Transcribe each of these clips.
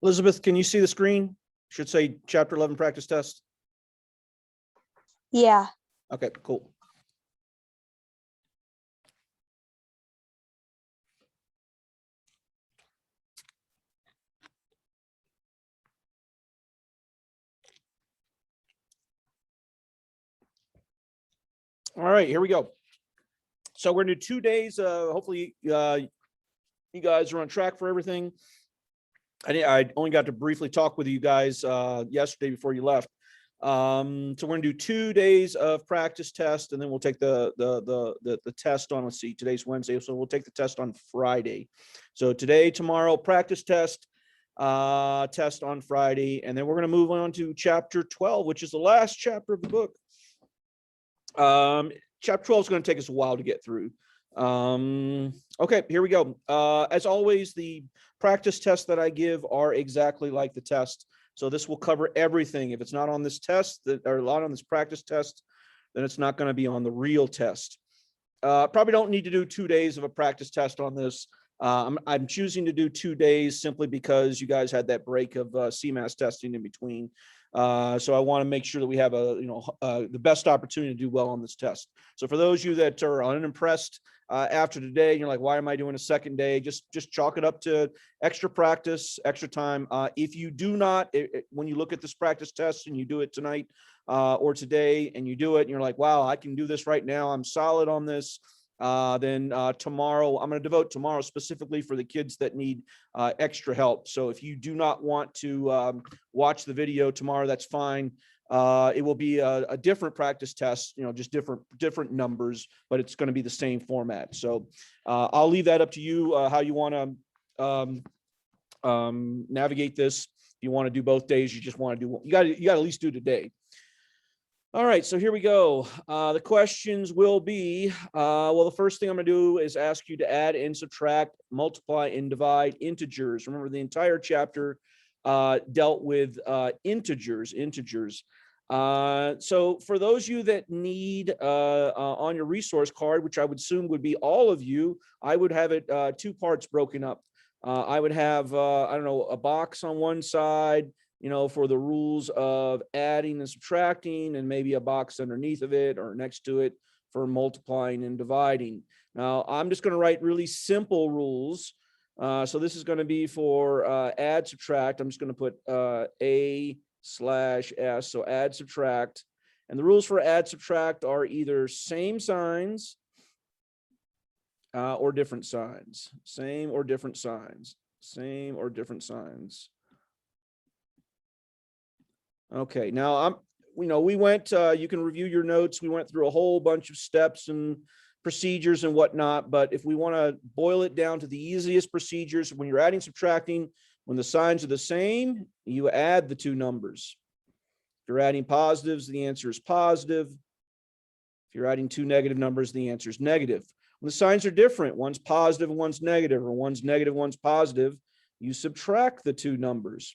Elizabeth, can you see the screen? Should say chapter 11 practice test. Yeah. Okay, cool. All right, here we go. So we're gonna do 2 days. Hopefully, you guys are on track for everything. I only got to briefly talk with you guys yesterday before you left. So we're gonna do 2 days of practice test, and then we'll take the test on. Let's see, today's Wednesday, so we'll take the test on Friday. So today, tomorrow, practice test, test on Friday, and then we're gonna move on to chapter 12, which is the last chapter of the book. Chapter 12 is going to take us a while to get through. Okay, here we go. As always, the practice tests that I give are exactly like the test. So this will cover everything. If it's not on this test, or not on this practice test, then it's not going to be on the real test. Probably don't need to do 2 days of a practice test on this. I'm choosing to do 2 days simply because you guys had that break of CMAS testing in between. So I want to make sure that we have the best opportunity to do well on this test. So for those of you that are unimpressed after today, you're like, why am I doing a second day? Just chalk it up to extra practice, extra time. If you do not, when you look at this practice test and you do it tonight or today and you do it and you're like, wow, I can do this right now, I'm solid on this. Then tomorrow, I'm going to devote tomorrow specifically for the kids that need extra help. So if you do not want to watch the video tomorrow, that's fine. It will be a different practice test, just different numbers, but it's going to be the same format. So I'll leave that up to you, how you want to navigate this. If you want to do both days, you just want to do one. You got to at least do today. All right, so here we go. The questions will be, well, the first thing I'm going to do is ask you to add and subtract, multiply and divide integers. Remember, the entire chapter dealt with integers. So for those of you that need on your resource card, which I would assume would be all of you, I would have it 2 parts broken up. I would have, I don't know, a box on one side, for the rules of adding and subtracting, and maybe a box underneath of it or next to it for multiplying and dividing. Now, I'm just going to write really simple rules. So this is going to be for add, subtract. I'm just going to put A/S, so add, subtract. And the rules for add, subtract are either same signs or different signs. Same or different signs. Same or different signs. Okay, now we went, you can review your notes. We went through a whole bunch of steps and procedures and whatnot, but if we want to boil it down to the easiest procedures, when you're adding, subtracting, when the signs are the same, you add the 2 numbers. If you're adding positives, the answer is positive. If you're adding 2 negative numbers, the answer is negative. When the signs are different, one's positive and one's negative, or one's negative, one's positive, you subtract the 2 numbers,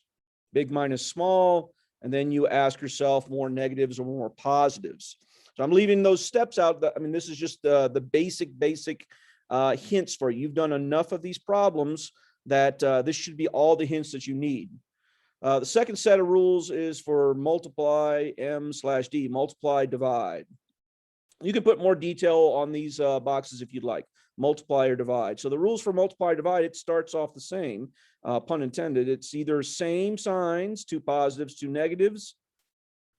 big minus small, and then you ask yourself more negatives or more positives. So I'm leaving those steps out. I mean, this is just the basic hints for you. You've done enough of these problems that this should be all the hints that you need. The second set of rules is for multiply, M/D, multiply, divide. You can put more detail on these boxes if you'd like, multiply or divide. So the rules for multiply, divide, it starts off the same, pun intended. It's either same signs, 2 positives, 2 negatives,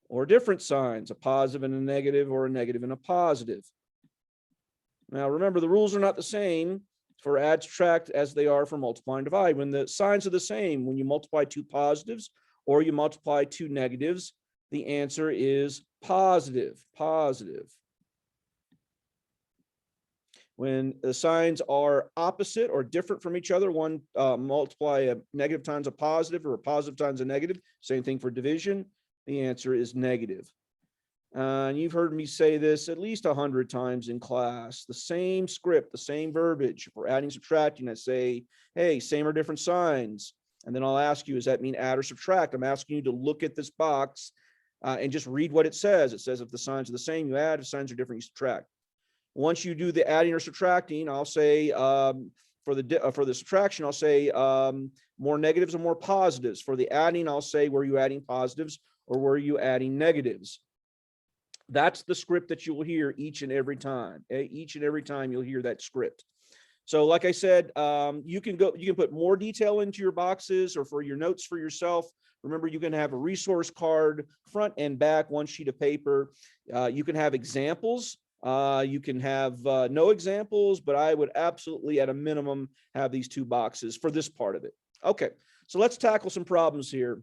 or different signs, a positive and a negative, or a negative and a positive. Now, remember, the rules are not the same for add, subtract as they are for multiply and divide. When the signs are the same, when you multiply 2 positives or you multiply 2 negatives, the answer is positive. When the signs are opposite or different from each other, one multiply a negative times a positive or a positive times a negative, same thing for division, the answer is negative. And you've heard me say this at least 100 times in class, the same script, the same verbiage. If we're adding, subtracting, I say, hey, same or different signs. And then I'll ask you, does that mean add or subtract? I'm asking you to look at this box and just read what it says. It says if the signs are the same, you add. If signs are different, you subtract. Once you do the adding or subtracting, I'll say, For the subtraction, I'll say more negatives or more positives. For the adding, I'll say, were you adding positives or were you adding negatives? That's the script that you will hear each and every time. Each and every time you'll hear that script. So like I said, you can put more detail into your boxes or for your notes for yourself. Remember, you can have a resource card, front and back, one sheet of paper. You can have examples. You can have no examples, but I would absolutely, at a minimum, have these two boxes for this part of it. Okay, so let's tackle some problems here.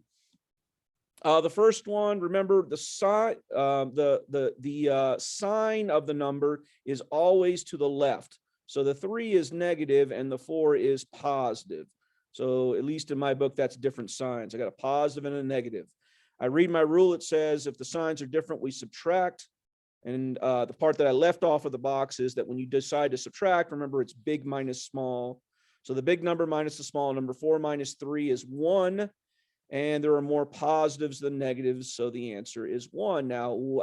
The first one, remember the sign, sign of the number is always to the left. So the 3 is negative and the 4 is positive. So at least in my book, that's different signs. I got a positive and a negative. I read my rule. It says if the signs are different, we subtract. And the part that I left off of the box is that when you decide to subtract, remember it's big minus small. So the big number minus the small number, 4 minus 3 is 1. And there are more positives than negatives, so the answer is 1. Now,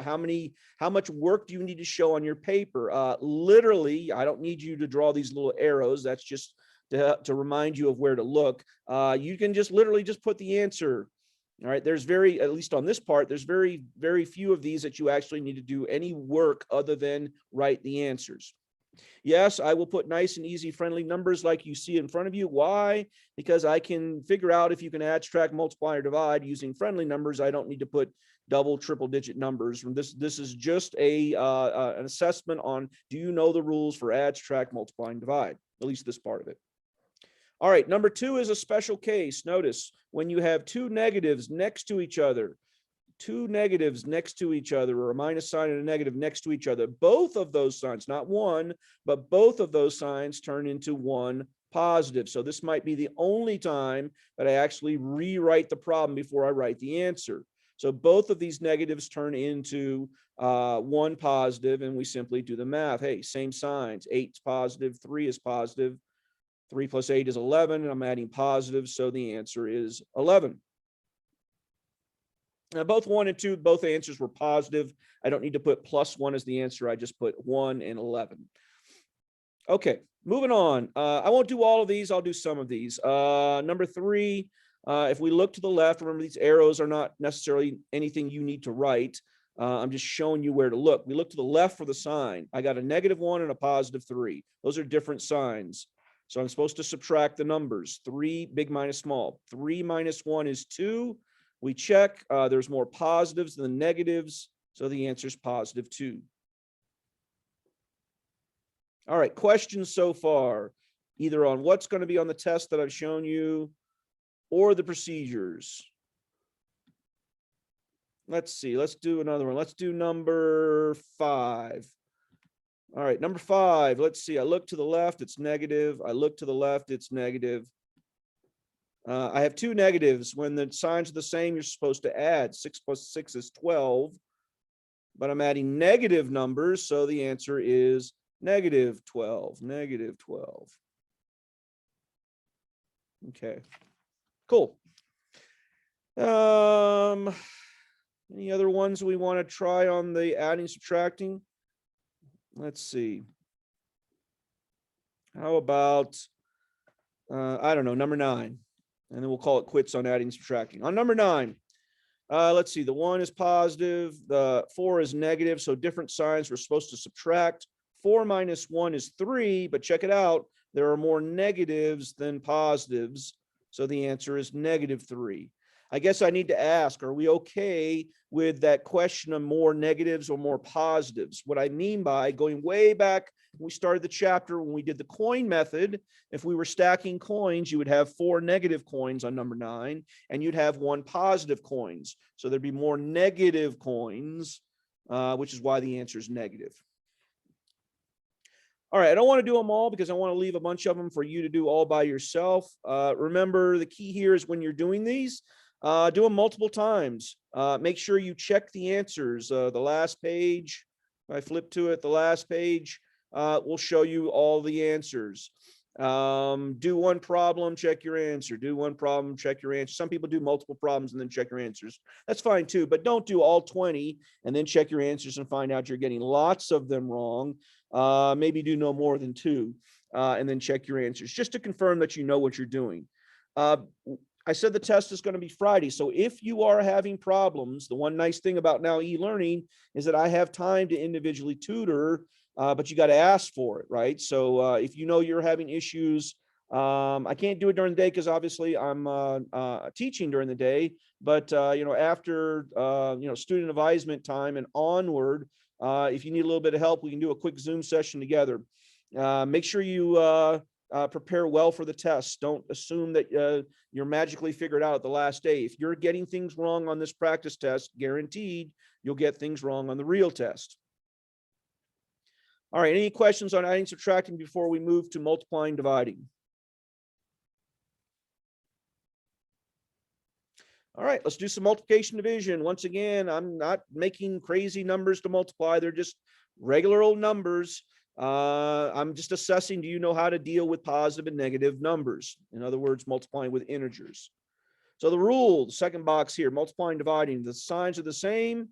how much work do you need to show on your paper? Literally, I don't need you to draw these little arrows. That's just to remind you of where to look. You can just literally just put the answer. All right, there's at least on this part, there's very, very few of these that you actually need to do any work other than write the answers. Yes, I will put nice and easy friendly numbers like you see in front of you. Why? Because I can figure out if you can add, subtract, multiply, or divide using friendly numbers. I don't need to put double, triple digit numbers. This is just an assessment on, do you know the rules for add, subtract, multiply, and divide? At least this part of it. All right, number 2 is a special case. Notice when you have two negatives next to each other, two negatives next to each other, or a minus sign and a negative next to each other, both of those signs, not one, but both of those signs turn into one positive. So this might be the only time that I actually rewrite the problem before I write the answer. So both of these negatives turn into one positive, and we simply do the math. Hey, same signs. 8 is positive, 3 is positive. 3 plus 8 is 11, and I'm adding positives, so the answer is 11. Now, both 1 and 2, both answers were positive. I don't need to put +1 as the answer. I just put 1 and 11. Okay, moving on. I won't do all of these. I'll do some of these. Number 3, if we look to the left, remember these arrows are not necessarily anything you need to write. I'm just showing you where to look. We look to the left for the sign. I got a -1 and a +3. Those are different signs. So I'm supposed to subtract the numbers. 3, big minus small. 3 minus 1 is 2. We check, there's more positives than negatives, so the answer is +2. All right, questions so far, either on what's going to be on the test that I've shown you or the procedures. Let's see, let's do another one. Let's do number 5. All right, number 5, let's see. I look to the left, it's negative. I look to the left, it's negative. I have 2 negatives. When the signs are the same, you're supposed to add. 6 plus 6 is 12. But I'm adding negative numbers, so the answer is -12. -12. Okay, cool. Any other ones we want to try on the adding, subtracting? Let's see. How about, I don't know, number 9. And then we'll call it quits on adding, subtracting. On number 9, let's see, the 1 is positive, the 4 is negative, so different signs we're supposed to subtract. 4 minus 1 is 3, but check it out, there are more negatives than positives, so the answer is -3. I guess I need to ask, are we okay with that question of more negatives or more positives? What I mean by, going way back when we started the chapter, when we did the coin method, if we were stacking coins, you would have 4 negative coins on number 9, and you'd have 1 positive coins. So there'd be more negative coins, which is why the answer is negative. All right, I don't want to do them all because I want to leave a bunch of them for you to do all by yourself. Remember, the key here is when you're doing these, do them multiple times. Make sure you check the answers. The last page, if I flip to it, the last page will show you all the answers. Do one problem, check your answer. Do one problem, check your answer. Some people do multiple problems and then check your answers. That's fine too, but don't do all 20 and then check your answers and find out you're getting lots of them wrong. Maybe do no more than 2. and then check your answers just to confirm that you know what you're doing. I said the test is going to be Friday. So if you are having problems, the one nice thing about now e-learning is that I have time to individually tutor, but you got to ask for it, right? So if you know you're having issues, I can't do it during the day because obviously I'm teaching during the day, but after student advisement time and onward, if you need a little bit of help, we can do a quick Zoom session together. Make sure you prepare well for the test. Don't assume that you're magically figured out at the last day. If you're getting things wrong on this practice test, guaranteed you'll get things wrong on the real test. All right, any questions on adding, subtracting before we move to multiplying, dividing? All right, let's do some multiplication, division. Once again, I'm not making crazy numbers to multiply. They're just regular old numbers. I'm just assessing, do you know how to deal with positive and negative numbers? In other words, multiplying with integers. So the rule, the second box here, multiplying, dividing, the signs are the same.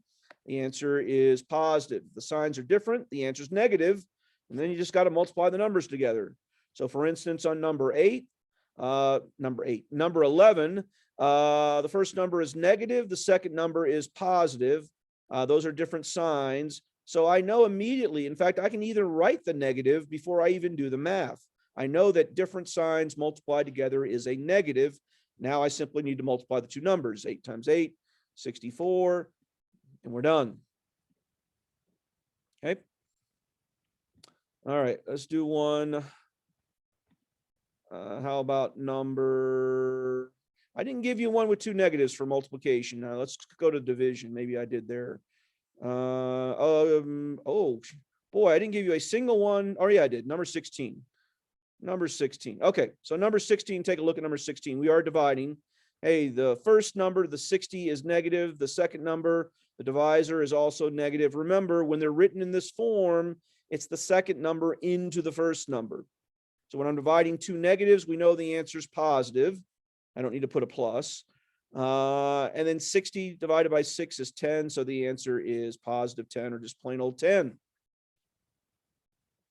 The answer is positive. The signs are different. The answer is negative. And then you just got to multiply the numbers together. So for instance, on number 11, the first number is negative. The second number is positive. Those are different signs. So I know immediately, in fact, I can either write the negative before I even do the math. I know that different signs multiplied together is a negative. Now I simply need to multiply the two numbers, 8 times 8, 64, and we're done. Okay. All right, let's do one. How about number, I didn't give you one with two negatives for multiplication. Now let's go to division. Maybe I did there. Oh boy, I didn't give you a single one. Oh yeah, I did. Number 16. Number 16. Okay, so number 16, take a look at number 16. We are dividing. Hey, the first number, the 60, is negative. The second number, the divisor, is also negative. Remember, when they're written in this form, it's the second number into the first number. So when I'm dividing two negatives, we know the answer is positive. I don't need to put a plus. And then 60 divided by 6 is 10. So the answer is positive 10, or just plain old 10.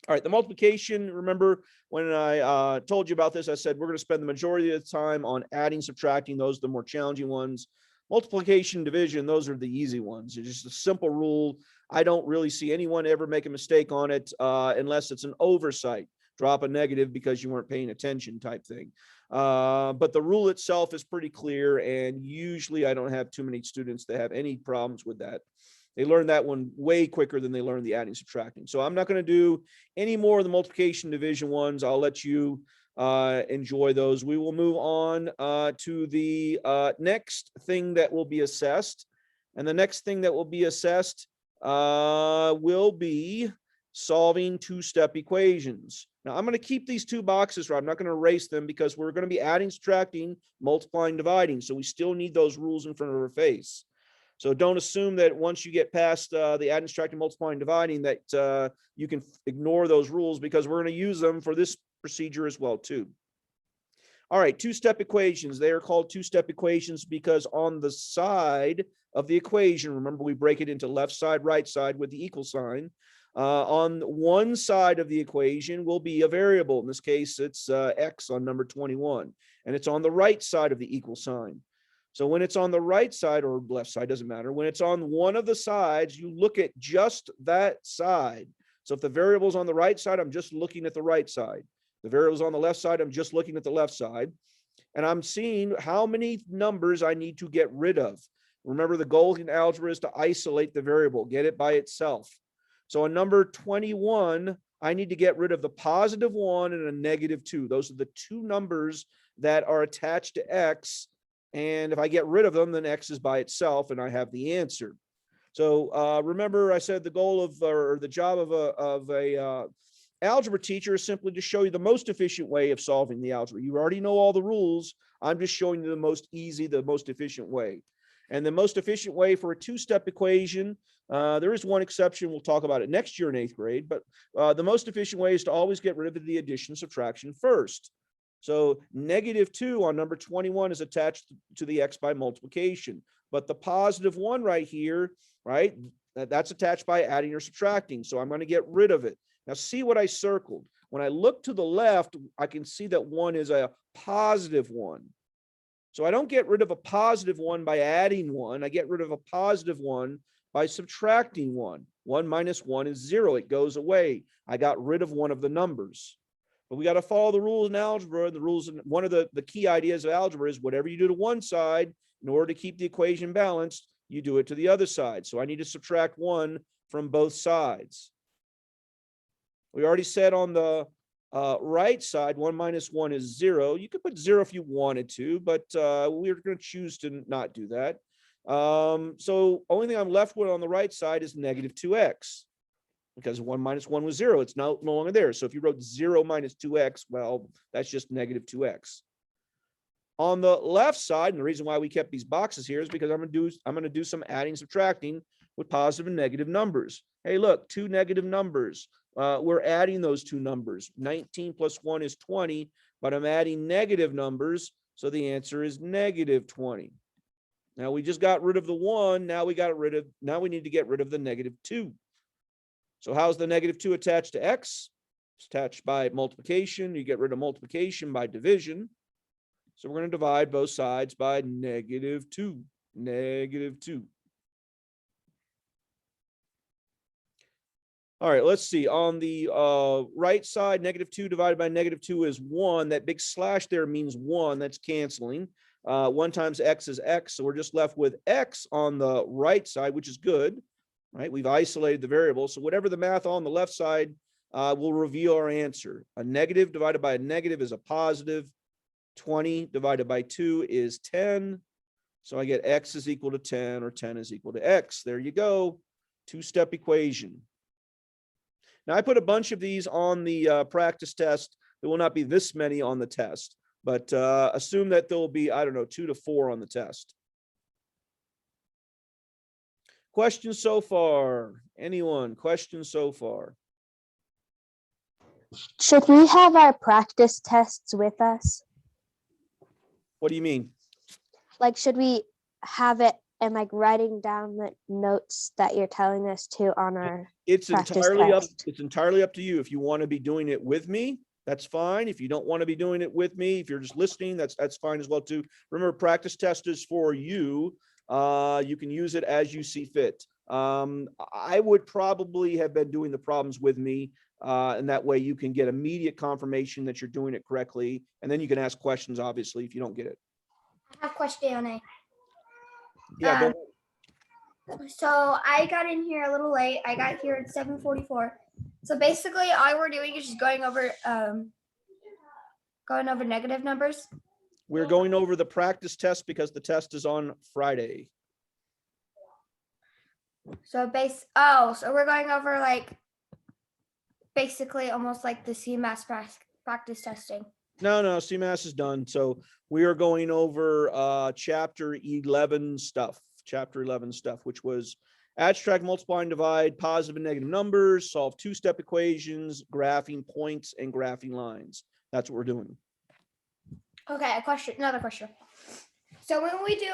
All right, the multiplication, remember when I told you about this, I said we're going to spend the majority of the time on adding, subtracting. Those are the more challenging ones. Multiplication, division, those are the easy ones. It's just a simple rule. I don't really see anyone ever make a mistake on it unless it's an oversight. Drop a negative because you weren't paying attention type thing. But the rule itself is pretty clear, and usually I don't have too many students that have any problems with that. They learn that one way quicker than they learn the adding, subtracting. So I'm not going to do any more of the multiplication, division ones. I'll let you enjoy those. We will move on to the next thing that will be assessed. And the next thing that will be assessed will be solving two-step equations. Now, I'm going to keep these two boxes, right? I'm not going to erase them because we're going to be adding, subtracting, multiplying, dividing. So we still need those rules in front of our face. So don't assume that once you get past the adding, subtracting, multiplying, dividing, that you can ignore those rules, because we're going to use them for this procedure as well, too. All right, two-step equations. They are called two-step equations because on the side of the equation, remember we break it into left side, right side with the equal sign. On one side of the equation will be a variable. In this case, it's x on number 21, and it's on the right side of the equal sign. So when it's on the right side or left side, doesn't matter. When it's on one of the sides, you look at just that side. So if the variable is on the right side, I'm just looking at the right side. The variable is on the left side, I'm just looking at the left side. And I'm seeing how many numbers I need to get rid of. Remember, the goal in algebra is to isolate the variable, get it by itself. So on number 21, I need to get rid of the positive 1 and a negative 2. Those are the two numbers that are attached to x. And if I get rid of them, then x is by itself, and I have the answer. So remember, I said the goal of, or the job of a algebra teacher is simply to show you the most efficient way of solving the algebra. You already know all the rules. I'm just showing you the most easy, the most efficient way. And the most efficient way for a two-step equation, there is one exception. We'll talk about it next year in 8th grade, but the most efficient way is to always get rid of the addition subtraction first. So negative 2 on number 21 is attached to the x by multiplication, but the positive 1 right here, right, that's attached by adding or subtracting. So I'm going to get rid of it. Now see what I circled. When I look to the left, I can see that 1 is a positive 1. So I don't get rid of a positive 1 by adding 1. I get rid of a positive 1 by subtracting 1. 1 minus 1 is 0. It goes away. I got rid of one of the numbers. But we got to follow the rules in algebra. The rules, one of the key ideas of algebra is whatever you do to one side, in order to keep the equation balanced, you do it to the other side. So I need to subtract 1 from both sides. We already said on the right side, 1 minus 1 is 0. You could put 0 if you wanted to, but we're going to choose to not do that. So only thing I'm left with on the right side is negative 2x, because 1 minus 1 was 0. It's no longer there. So if you wrote 0 minus 2x, well, that's just negative 2x. On the left side, and the reason why we kept these boxes here is because I'm going to do some adding, subtracting with positive and negative numbers. Hey, look, 2 negative numbers. We're adding those 2 numbers. 19 plus 1 is 20, but I'm adding negative numbers, so the answer is negative 20. Now we just got rid of the 1. Now we need to get rid of the negative 2. So how's the negative 2 attached to x? It's attached by multiplication. You get rid of multiplication by division. So we're going to divide both sides by negative 2. Negative 2. All right, let's see. On the right side, negative 2 divided by negative 2 is 1. That big slash there means 1. That's canceling. 1 times x is x. So we're just left with x on the right side, which is good. Right? We've isolated the variable. So whatever the math on the left side will reveal our answer. A negative divided by a negative is a positive. 20 divided by 2 is 10. So I get x is equal to 10, or 10 is equal to x. There you go. 2-step equation. Now, I put a bunch of these on the practice test. There will not be this many on the test, but assume that there will be, I don't know, 2 to 4 on the test. Questions so far? Anyone? Questions so far? Should we have our practice tests with us? What do you mean? Like, should we have it and like writing down the notes that you're telling us to on our It's practice entirely up. test? It's entirely up to you. If you want to be doing it with me, that's fine. If you don't want to be doing it with me, if you're just listening, that's fine as well too. Remember, practice test is for you. You can use it as you see fit. I would probably have been doing the problems with me, and that way you can get immediate confirmation that you're doing it correctly, and then you can ask questions, obviously, if you don't get it. I have a question. Yeah, So I got in here a little late. I got here at 7:44. So basically all we're doing is just going over negative numbers. we're going over the practice test because the test is on Friday. So so we're going over like basically almost like the CMAS practice testing. No, CMAS is done. So we are going over chapter 11 stuff, which was abstract multiply and divide, positive and negative numbers, solve 2-step equations, graphing points and graphing lines. That's what we're doing. Okay, another question. So when we do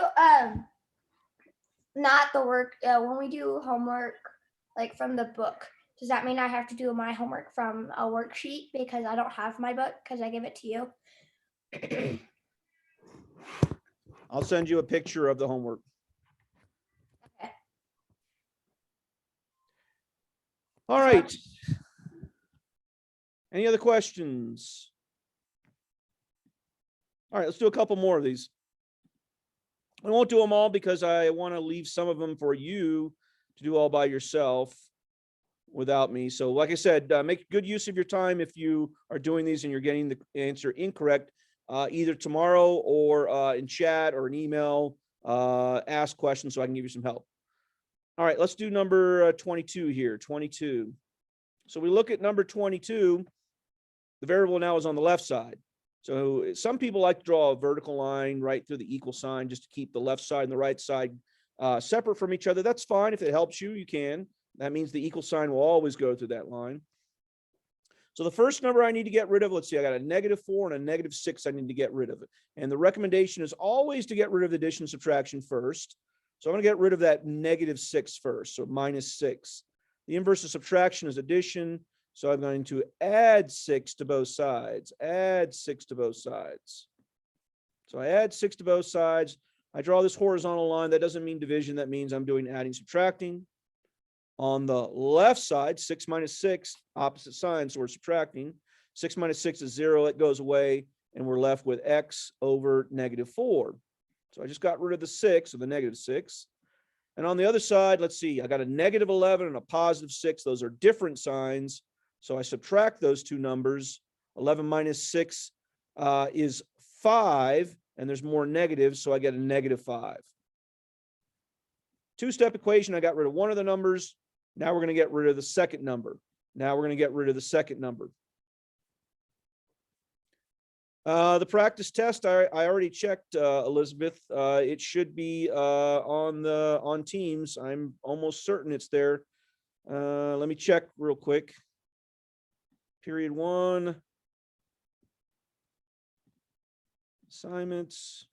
not the work, when we do homework like from the book, does that mean I have to do my homework from a worksheet because I don't have my book because I give it to you? I'll send you a picture of the homework. Okay. All right. Any other questions? All right, let's do a couple more of these. I won't do them all because I want to leave some of them for you to do all by yourself without me. So like I said, make good use of your time if you are doing these and you're getting the answer incorrect, either tomorrow or in chat or an email, ask questions so I can give you some help. All right, let's do number 22 here, 22. So we look at number 22, the variable now is on the left side. So some people like to draw a vertical line right through the equal sign just to keep the left side and the right side separate from each other. That's fine. If it helps you, you can. That means the equal sign will always go through that line. So the first number I need to get rid of, let's see, I got a -4 and a -6 I need to get rid of it. And the recommendation is always to get rid of the addition and subtraction first. So I'm going to get rid of that -6 first, so -6. The inverse of subtraction is addition. So I'm going to add 6 to both sides, add 6 to both sides. So I add 6 to both sides. I draw this horizontal line. That doesn't mean division. That means I'm doing adding, subtracting. On the left side, 6 minus 6, opposite sign, so we're subtracting. 6 minus 6 is 0. It goes away, and we're left with x over negative 4. So I just got rid of the 6, or the negative 6. And on the other side, let's see, I got a negative 11 and a positive 6. Those are different signs. So I subtract those two numbers. 11 minus 6 is 5, and there's more negatives, so I get a negative 5. Two-step equation, I got rid of one of the numbers. Now we're going to get rid of the second number. Now we're going to get rid of the second number. The practice test, I already checked, Elizabeth. It should be on Teams. I'm almost certain it's there. Let me check real quick. Period 1. Assignments.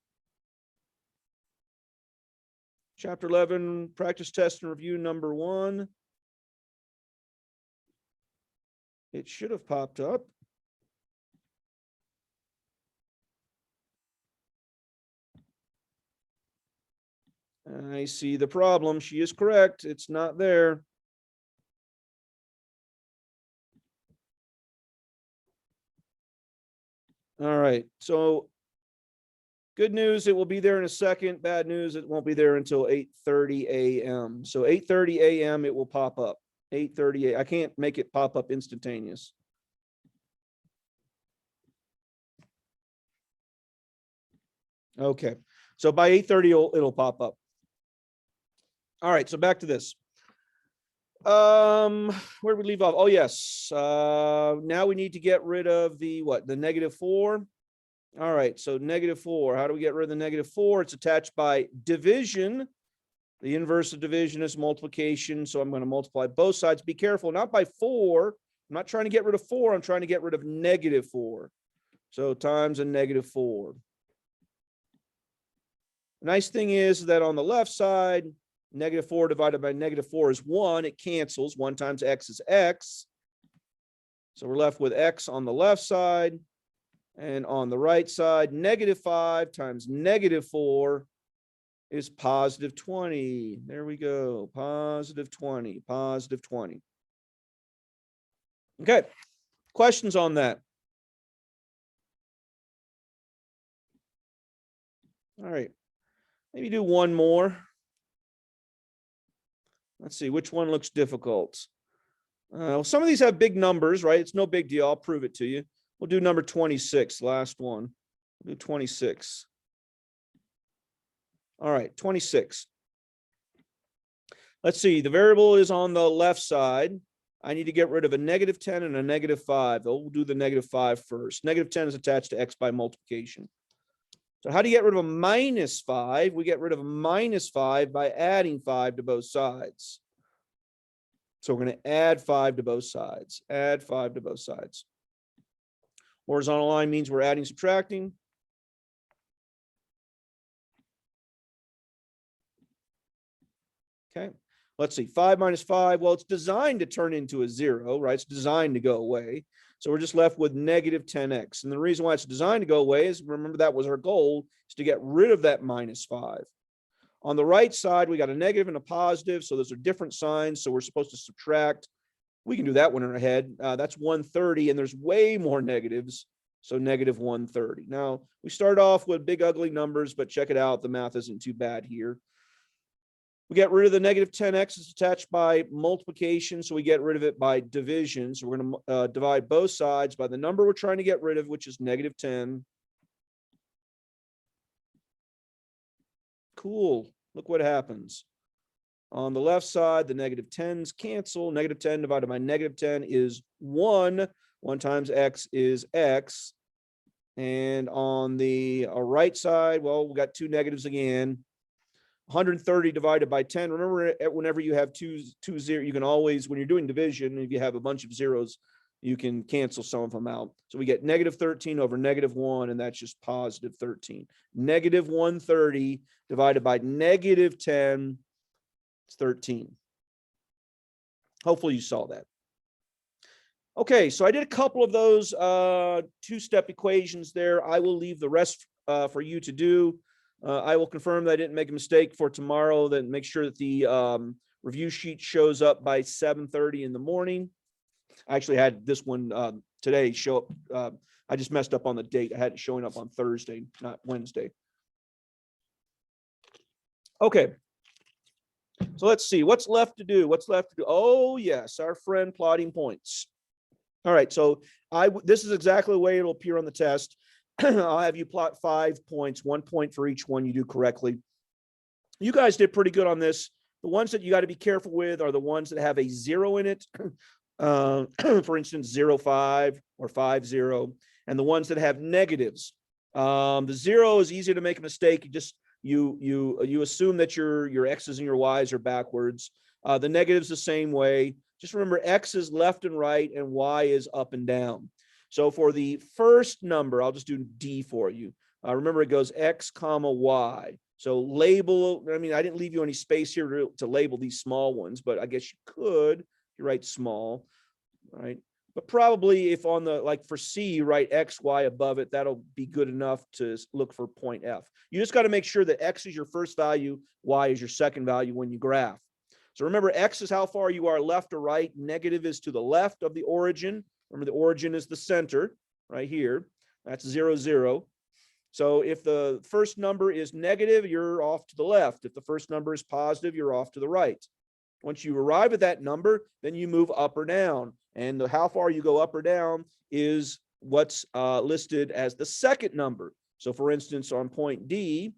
Chapter 11, practice test and review number 1. It should have popped up. I see the problem. She is correct. It's not there. All right. So good news, it will be there in a second. Bad news, it won't be there until 8:30 a.m. So 8:30 a.m. it will pop up. 8:30 a.m. I can't make it pop up instantaneous. Okay. So by 8:30 it'll pop up. All right, so back to this. Where did we leave off? Oh, yes. Now we need to get rid of the what? The negative 4. All right, so negative 4. How do we get rid of the negative 4? It's attached by division. The inverse of division is multiplication, so I'm going to multiply both sides. Be careful, not by 4. I'm not trying to get rid of 4. I'm trying to get rid of negative 4. So times a negative 4. The nice thing is that on the left side, negative 4 divided by negative 4 is 1. It cancels. 1 times x is x. So we're left with x on the left side. And on the right side, negative 5 times negative 4 is positive 20. There we go. Positive 20. Positive 20. Okay. Questions on that? All right. Maybe do one more. Let's see, which one looks difficult? Well, some of these have big numbers, right? It's no big deal. I'll prove it to you. We'll do number 26, last one. We'll do 26. All right, 26. Let's see, the variable is on the left side. I need to get rid of a negative 10 and a negative 5. We'll do the negative 5 first. Negative 10 is attached to x by multiplication. So how do you get rid of a minus 5? We get rid of a minus 5 by adding 5 to both sides. So we're going to add 5 to both sides. Add 5 to both sides. Horizontal line means we're adding, subtracting. Okay, let's see. 5 minus 5. Well, it's designed to turn into a 0, right? It's designed to go away. So we're just left with negative 10x. And the reason why it's designed to go away is, remember, that was our goal, is to get rid of that minus 5. On the right side, we got a negative and a positive. So those are different signs. So we're supposed to subtract. We can do that one in our head. That's 130, and there's way more negatives. So negative 130. Now, we start off with big, ugly numbers, but check it out. The math isn't too bad here. We get rid of the negative 10x. It's attached by multiplication, so we get rid of it by division. So we're going to divide both sides by the number we're trying to get rid of, which is negative 10. Cool. Look what happens. On the left side, the negative 10s cancel. Negative 10 divided by negative 10 is 1. 1 times x is x. And on the right side, well, we got two negatives again. 130 divided by 10. Remember, whenever you have two zeros, you can always, when you're doing division, if you have a bunch of zeros, you can cancel some of them out. So we get negative 13 over negative 1, and that's just positive 13. Negative 130 divided by negative 10 is 13. Hopefully you saw that. Okay, so I did a couple of those two-step equations there. I will leave the rest for you to do. I will confirm that I didn't make a mistake for tomorrow, then make sure that the review sheet shows up by 7:30 in the morning. I actually had this one today show up. I just messed up on the date. I had it showing up on Thursday, not Wednesday. Okay. So let's see what's left to do. What's left to do? Oh, yes, our friend plotting points. All right, so this is exactly the way it'll appear on the test. I'll have you plot 5 points, 1 point for each one you do correctly. You guys did pretty good on this. The ones that you got to be careful with are the ones that have a 0 in it. For instance, 0.5 or 5.0, and the ones that have negatives. The 0 is easy to make a mistake. You assume that your X's and your Y's are backwards. The negatives the same way. Just remember, X is left and right, and Y is up and down. So for the first number, I'll just do D for you. Remember, it goes X, comma, Y. So label, I mean, I didn't leave you any space here to label these small ones, but I guess you could. You write small, right? But probably if on the, like for C, you write X, Y above it, that'll be good enough to look for point F. You just got to make sure that X is your first value, Y is your second value when you graph. So remember, X is how far you are left or right. Negative is to the left of the origin. Remember, the origin is the center right here. That's 0, 0. So if the first number is negative, you're off to the left. If the first number is positive, you're off to the right. Once you arrive at that number, then you move up or down. And how far you go up or down is what's listed as the second number. So for instance, on point D,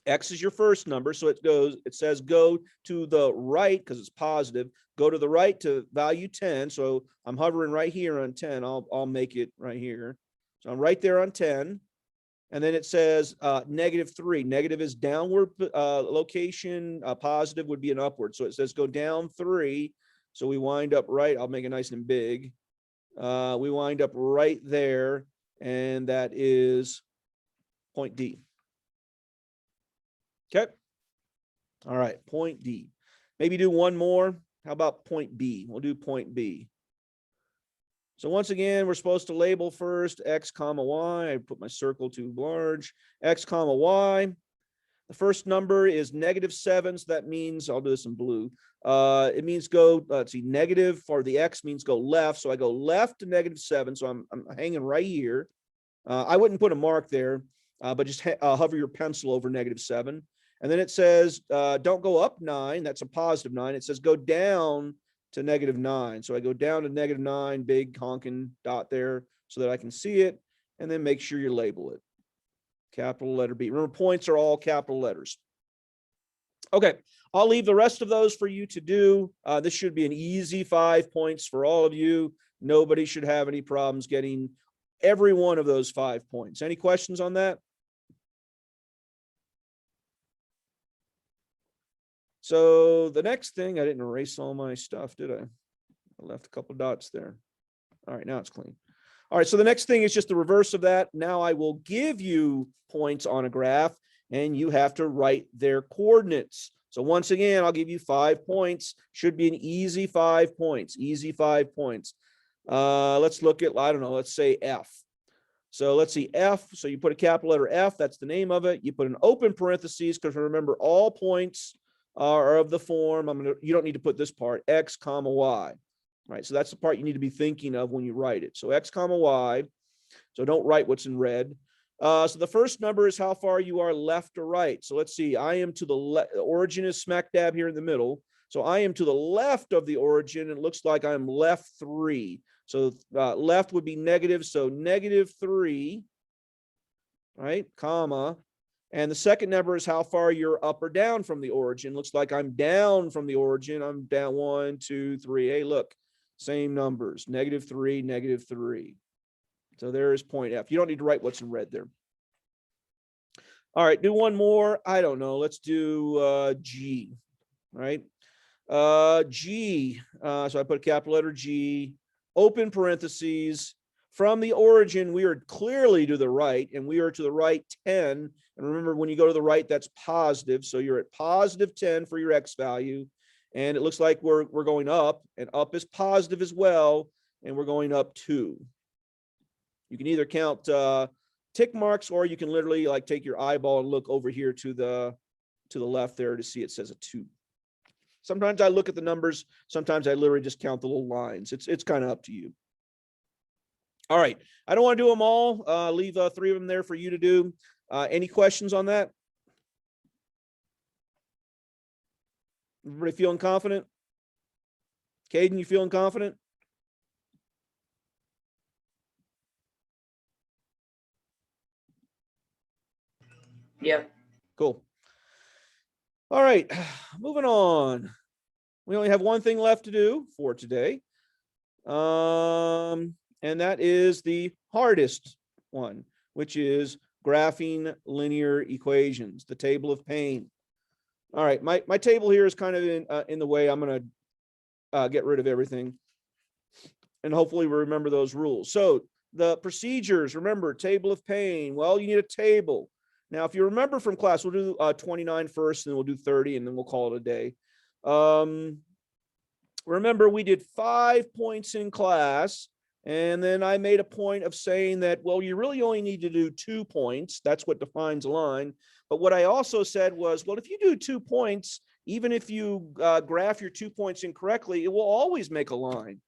X is your first number. So it says go to the right because it's positive. Go to the right to value 10. So I'm hovering right here on 10. I'll make it right here. So I'm right there on 10. And then it says -3. Negative is downward location. Positive would be an upward. So it says go down 3. So we wind up right. I'll make it nice and big. We wind up right there. And that is point D. Okay. All right. Point D. Maybe do one more. How about point B? We'll do point B. So once again, we're supposed to label first X, comma, Y. I put my circle too large. X, comma, Y. The first number is -7. So that means, I'll do this in blue. It means go, let's see, negative for the X means go left. So I go left to -7. So I'm hanging right here. I wouldn't put a mark there, but just hover your pencil over -7. And then it says, don't go up 9. That's a positive 9. It says go down to -9. So I go down to -9, big honking dot there so that I can see it, and then make sure you label it. Capital letter B. Remember, points are all capital letters. Okay, I'll leave the rest of those for you to do. This should be an easy 5 points for all of you. Nobody should have any problems getting every one of those 5 points. Any questions on that? So the next thing, I didn't erase all my stuff, did I? I left a couple dots there. All right, now it's clean. All right, so the next thing is just the reverse of that. Now I will give you points on a graph, and you have to write their coordinates. So once again, I'll give you 5 points. Should be an easy 5 points, easy 5 points. Let's look at, I don't know, let's say F. So let's see, F. So you put a capital letter F, that's the name of it. You put an open parentheses, because remember, all points are of the form, you don't need to put this part, X, comma, Y. Right, so that's the part you need to be thinking of when you write it. So X, comma, Y. So don't write what's in red. So the first number is how far you are left or right. So let's see, I am to the left, origin is smack dab here in the middle. So I am to the left of the origin, and it looks like I'm left 3. So left would be negative, so -3, right, comma. And the second number is how far you're up or down from the origin. Looks like I'm down from the origin. I'm down 1, 2, 3. Hey, look, same numbers, -3, -3. So there is point F. You don't need to write what's in red there. All right, do one more. I don't know. Let's do G, right? G, so I put a capital letter G, open parentheses. From the origin, we are clearly to the right, and we are to the right 10. And remember, when you go to the right, that's positive. So you're at +10 for your X value. And it looks like we're going up, and up is positive as well. and we're going up 2. You can either count tick marks, or you can literally like take your eyeball and look over here to the left there to see it says a 2. Sometimes I look at the numbers. Sometimes I literally just count the little lines. It's kind of up to you. All right. I don't want to do them all. Leave 3 of them there for you to do. Any questions on that? Everybody feeling confident? Caden, you feeling confident? Yeah. Cool. All right, moving on. We only have one thing left to do for today. And that is the hardest one, which is graphing linear equations, the table of pain. All right, my table here is kind of in the way. I'm going to get rid of everything. And hopefully we remember those rules. So the procedures, remember, table of pain. Well, you need a table. Now, if you remember from class, we'll do 29 first, and then we'll do 30, and then we'll call it a day. Remember, we did 5 points in class, and then I made a point of saying that, well, you really only need to do 2 points. That's what defines a line. But what I also said was, well, if you do 2 points, even if you graph your 2 points incorrectly, it will always make a line.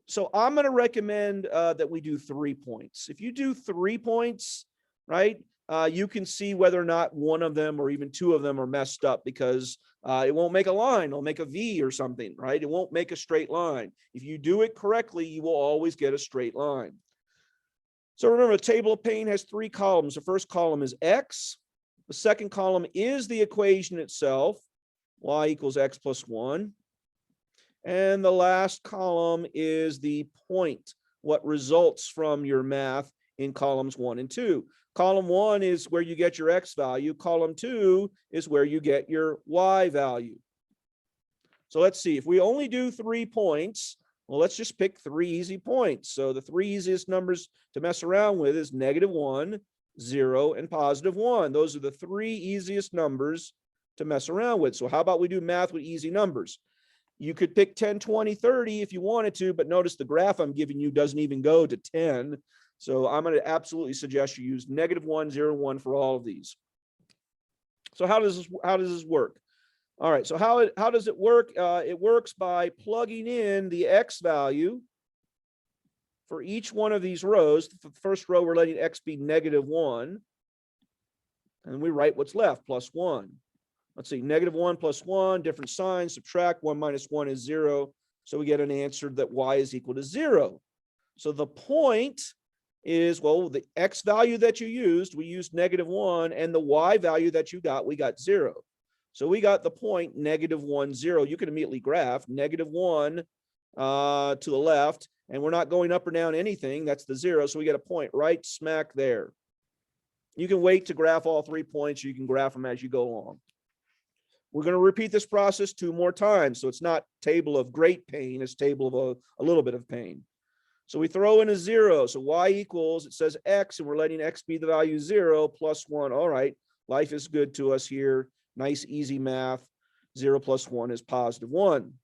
So I'm going to recommend that we do 3 points. If you do 3 points, right, you can see whether or not one of them or even 2 of them are messed up, because it won't make a line. It'll make a V or something, right? It won't make a straight line. If you do it correctly, you will always get a straight line. So remember, the table of pain has 3 columns. The first column is X. The second column is the equation itself, y equals X plus 1. And the last column is the point, what results from your math in columns 1 and 2. Column 1 is where you get your X value. Column 2 is where you get your Y value. So let's see, if we only do 3 points, well, let's just pick 3 easy points. So the 3 easiest numbers to mess around with is -1, 0, and +1. Those are the 3 easiest numbers to mess around with. So how about we do math with easy numbers? You could pick 10, 20, 30 if you wanted to, but notice the graph I'm giving you doesn't even go to 10. So I'm going to absolutely suggest you use -1, 0, 1 for all of these. So how does this work? All right, so how does it work? It works by plugging in the X value for each one of these rows. For the first row, we're letting X be -1. And we write what's left, +1. Let's see, -1 + 1, different signs, subtract. 1 - 1 is 0. So we get an answer that Y is equal to 0. So the point is, well, the X value that you used, we used -1, and the Y value that you got, we got 0. So we got the point -1, 0. You can immediately graph -1 to the left, and we're not going up or down anything. That's the 0. So we get a point right smack there. You can wait to graph all 3 points. You can graph them as you go along. We're going to repeat this process 2 more times. So it's not table of great pain, it's table of a little bit of pain. So we throw in a 0. So Y equals, it says X, and we're letting X be the value 0 + 1. All right, life is good to us here. Nice, easy math. 0 + 1 is +1.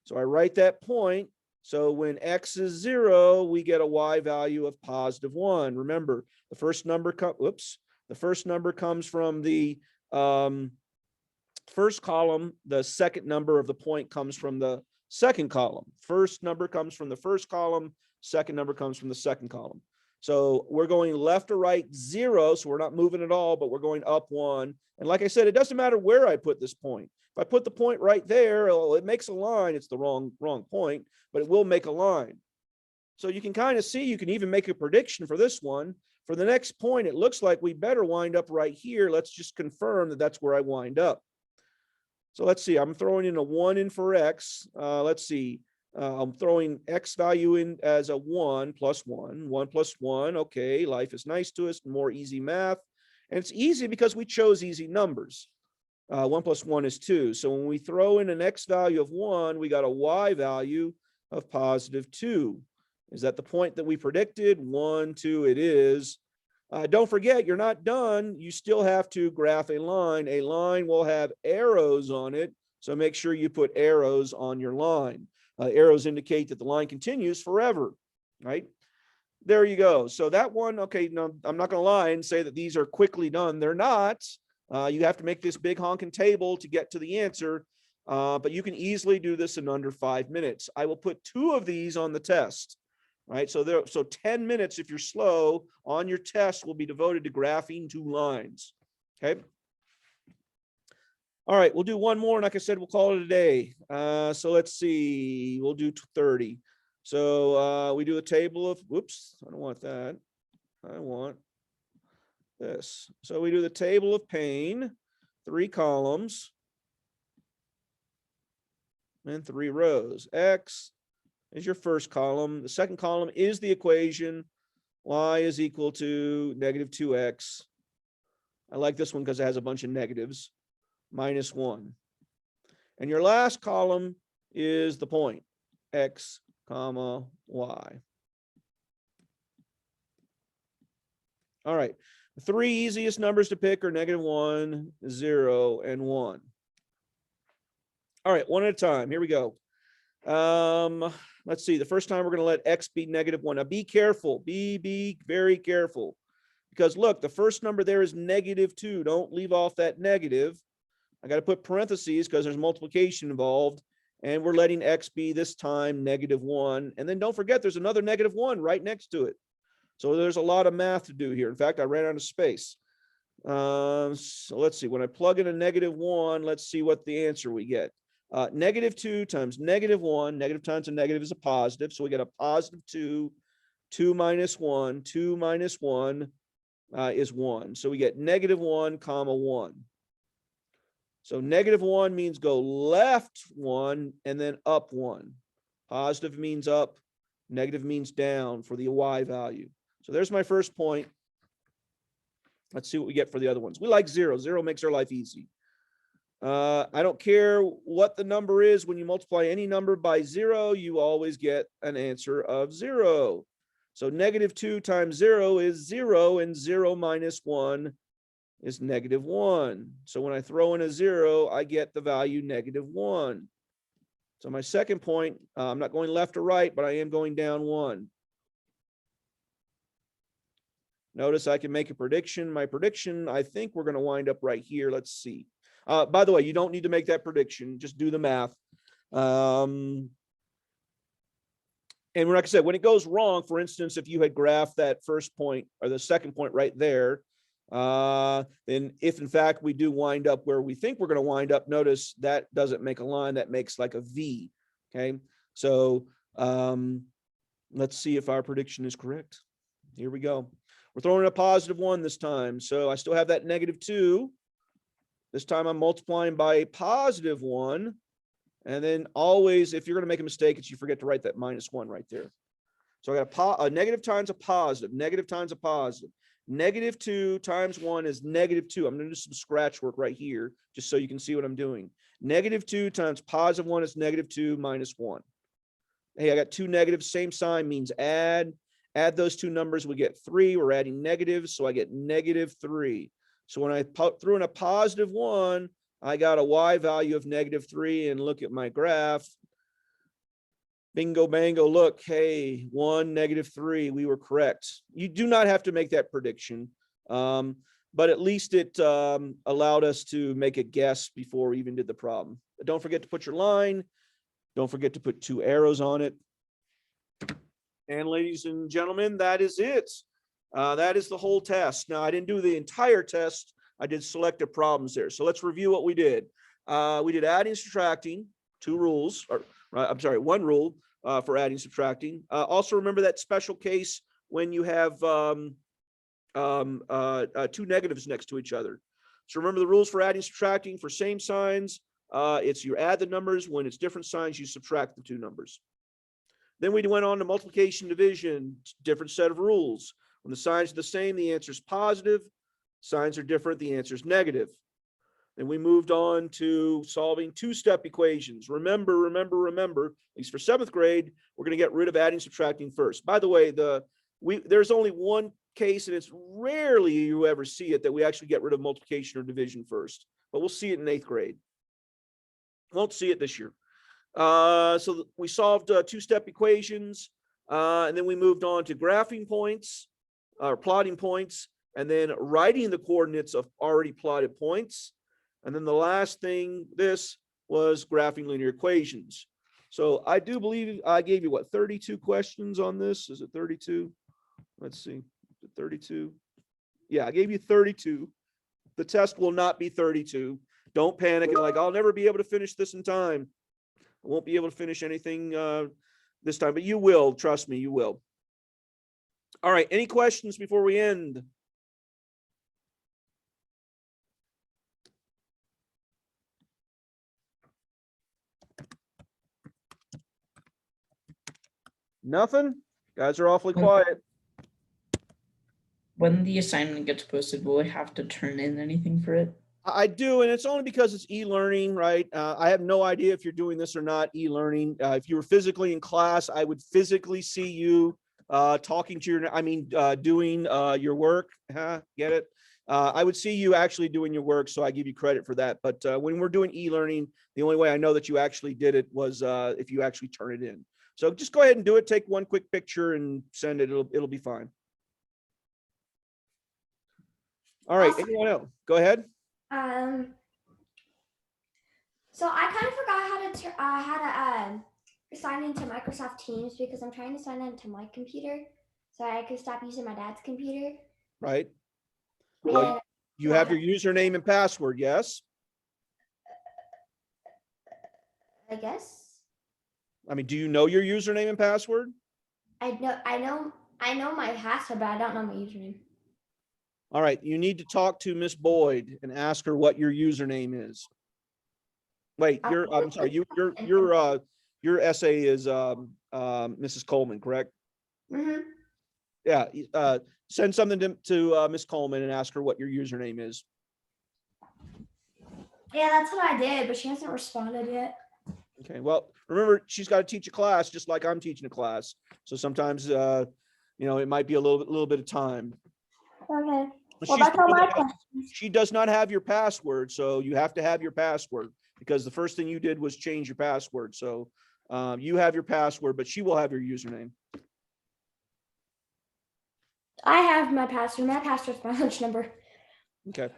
So I write that point. So when X is 0, we get a Y value of +1. Remember, the first number comes from the first column. The second number of the point comes from the second column. First number comes from the first column. Second number comes from the second column. So we're going left to right 0. So we're not moving at all, but we're going up 1. And like I said, it doesn't matter where I put this point. If I put the point right there, it makes a line. It's the wrong point, but it will make a line. So you can kind of see, you can even make a prediction for this one. For the next point, it looks like we better wind up right here. Let's just confirm that that's where I wind up. So let's see, I'm throwing in a 1 in for X. Let's see, I'm throwing X value in as a 1 + 1, 1 + 1. Okay, life is nice to us, more easy math. And it's easy because we chose easy numbers. 1 + 1 is 2. So when we throw in an X value of 1, we got a Y value of +2. Is that the point that we predicted? 1, 2, it is. Don't forget, you're not done. You still have to graph a line. A line will have arrows on it. So make sure you put arrows on your line. Arrows indicate that the line continues forever, right? There you go. So that one, okay, no, I'm not going to lie and say that these are quickly done. They're not. You have to make this big honking table to get to the answer, but you can easily do this in under 5 minutes. I will put 2 of these on the test, right? So 10 minutes, if you're slow, on your test will be devoted to graphing 2 lines, okay? All right, we'll do one more, and like I said, we'll call it a day. So let's see, we'll do 30. So we do a table of, whoops, I don't want that. I want this. So we do the table of pain, 3 columns and 3 rows. X is your first column. The second column is the equation. Y is equal to negative 2x. I like this one because it has a bunch of negatives. Minus 1. And your last column is the point, x, comma, y. All right, the 3 easiest numbers to pick are negative 1, 0, and 1. All right, one at a time. Here we go. Let's see. The first time we're going to let x be negative 1. Now be careful. Be very careful. Because look, the first number there is negative 2. Don't leave off that negative. I got to put parentheses because there's multiplication involved. And we're letting x be this time negative 1. And then don't forget there's another negative 1 right next to it. So there's a lot of math to do here. In fact, I ran out of space. So let's see. When I plug in a negative 1, let's see what the answer we get. Negative 2 times negative 1. Negative times a negative is a positive. So we get a positive 2. 2 minus 1. 2 minus 1 is 1. So we get negative 1, comma 1. So negative 1 means go left 1 and then up 1. Positive means up. Negative means down for the y value. So there's my first point. Let's see what we get for the other ones. We like 0. 0 makes our life easy. I don't care what the number is. When you multiply any number by 0, you always get an answer of 0. So negative 2 times 0 is 0, and 0 minus 1 is negative 1. So when I throw in a 0, I get the value negative 1. So my second point, I'm not going left or right, but I am going down 1. Notice I can make a prediction. My prediction, I think we're going to wind up right here. Let's see. By the way, you don't need to make that prediction. Just do the math. And like I said, when it goes wrong, for instance, if you had graphed that first point or the second point right there, then if in fact we do wind up where we think we're going to wind up, notice that doesn't make a line, that makes like a V. Okay, so let's see if our prediction is correct. Here we go. We're throwing in a positive 1 this time, so I still have that negative 2. This time I'm multiplying by a positive 1, and then always, if you're going to make a mistake, it's you forget to write that minus 1 right there. So I got a negative times a positive, negative times a positive. Negative 2 times 1 is negative 2. I'm going to do some scratch work right here, just so you can see what I'm doing. Negative 2 times positive 1 is negative 2 minus 1. Hey, I got 2 negatives, same sign means add. Add those 2 numbers, we get 3. We're adding negatives, so I get negative 3. So when I threw in a positive 1, I got a y value of negative 3, and look at my graph. Bingo, bango, look, hey, 1, negative 3, we were correct. You do not have to make that prediction, but at least it allowed us to make a guess before we even did the problem. But don't forget to put your line. Don't forget to put 2 arrows on it. And ladies and gentlemen, that is it. That is the whole test. Now, I didn't do the entire test. I did selective problems there. So let's review what we did. We did adding, subtracting, 2 rules, or I'm sorry, 1 rule for adding, subtracting. Also remember that special case when you have 2 negatives next to each other. So remember the rules for adding, subtracting. For same signs, it's you add the numbers. When it's different signs, you subtract the 2 numbers. Then we went on to multiplication, division, different set of rules. When the signs are the same, the answer is positive. Signs are different, the answer is negative. Then we moved on to solving 2-step equations. Remember, at least for 7th grade, we're going to get rid of adding, subtracting first. By the way, there's only one case, and it's rarely you ever see it, that we actually get rid of multiplication or division first. But we'll see it in 8th grade. Won't see it this year. So we solved two-step equations, and then we moved on to graphing points, or plotting points, and then writing the coordinates of already plotted points. And then the last thing, this was graphing linear equations. So I do believe I gave you what, 32 questions on this? Is it 32? Let's see, 32. Yeah, I gave you 32. The test will not be 32. Don't panic and like, I'll never be able to finish this in time. I won't be able to finish anything this time, but you will, trust me, you will. All right, any questions before we end? Nothing? Guys are awfully quiet. When the assignment gets posted, will I have to turn in anything for it? I do, and it's only because it's e-learning, right? I have no idea if you're doing this or not e-learning. If you were physically in class, I would physically see you talking to your, doing your work. Huh? Get it? I would see you actually doing your work, so I give you credit for that. But when we're doing e-learning, the only way I know that you actually did it was if you actually turn it in. So just go ahead and do it. Take one quick picture and send it. It'll be fine. All right. Also- Anyone else? Go ahead. So I kind of forgot how to sign into Microsoft Teams because I'm trying to sign into my computer so I could stop using my dad's computer. Right. And Well, you have your username and password, yes? I guess I mean, do you know your username and password? I know my password, but I don't know my username. All right, you need to talk to Miss Boyd and ask her what your username is. Wait, I'm sorry, your essay is Mrs. Coleman, correct? Mm-hmm. Yeah, send something to Miss Coleman and ask her what your username is. Yeah, that's what I did, but she hasn't responded yet. Okay, well, remember, she's got to teach a class just like I'm teaching a class. So sometimes, it might be a little bit of time. Okay. But Well, that's all my questions. she does not have your password, so you have to have your password because the first thing you did was change your password. So you have your password, but she will have your username. I have my password. My password's my lunch number. Okay.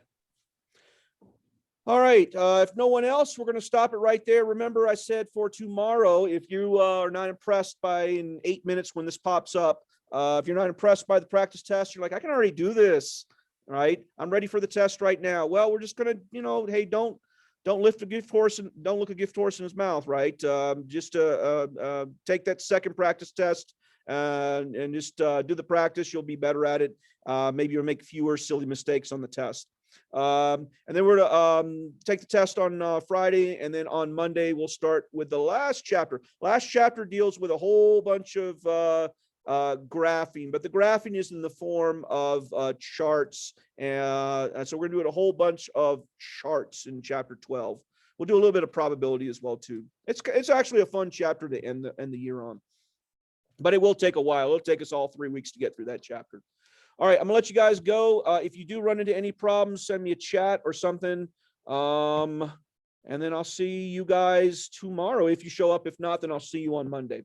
All right. If no one else, we're going to stop it right there. Remember, I said for tomorrow, if you are not impressed by in 8 minutes when this pops up, if you're not impressed by the practice test, you're like, I can already do this. Right. I'm ready for the test right now. Well, we're just going to, hey, don't lift a gift horse and don't look a gift horse in his mouth. Right. Just take that second practice test and just do the practice. You'll be better at it. Maybe you'll make fewer silly mistakes on the test. And then we're to take the test on Friday, and then on Monday we'll start with the last chapter. Last chapter deals with a whole bunch of graphing, but the graphing is in the form of charts, and so we're gonna do a whole bunch of charts in chapter 12. We'll do a little bit of probability as well too. It's actually a fun chapter to end the year on, but it will take a while. It'll take us all 3 weeks to get through that chapter. All right, I'm gonna let you guys go. If you do run into any problems, send me a chat or something. And then I'll see you guys tomorrow if you show up. If not, then I'll see you on Monday.